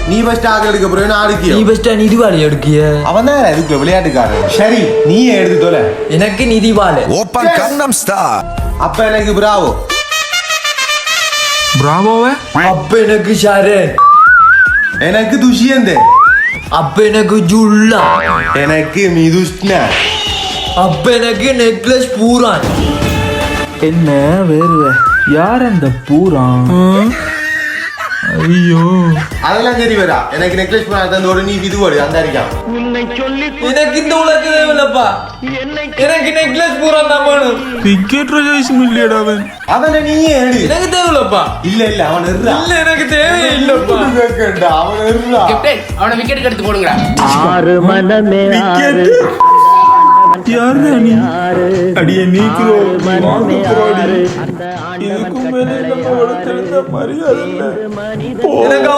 நீ ஃபர்ஸ்ட் ஆக எடுக்க போறேன்னு ஆடுக்கிய நீ ஃபர்ஸ்ட் நிதிவாளி எடுக்கிய அவன் தான் இதுக்கு விளையாட்டுக்காரன் சரி நீயே எடுத்து தோல எனக்கு நிதிவாளி ஓப்பன் கங்னம் ஸ்டார் அப்ப எனக்கு பிராவோ பிராவோவே அப்ப எனக்கு ஷரண் எனக்கு துஷியந்த் அப்ப எனக்கு ஜுல்லா எனக்கு மிதுஷ்ணா அப்ப எனக்கு நெக்லஸ் பூரான் என்ன வேறுவே யார் அந்த பூரான் ஐயோ அதெல்லாம் சரி வரா எனக்கு நெக்லஸ் பண்ண தந்தோட நீ விதுவோடு அந்த அறிக்கான் எனக்கு இந்த உலகம் தேவையில்லப்பா எனக்கு நெக்லஸ் பூரான் தான் வேணும் டிக்கெட் ரஜேஷன் இல்லையடா அவன் அவனை நீயே எடு எனக்கு தேவையில்லப்பா இல்ல அவன் இருறா இல்ல எனக்கு தேவையே இல்லப்பா கேக்கண்டா அவன் இருறா கேப்டன் அவனை விக்கெட் எடுத்து போடுங்கடா யார் நீ அடியே நீக்குறோ இதுக்கும் மேலே நம்ம மரியாதை இல்லை எனக்கு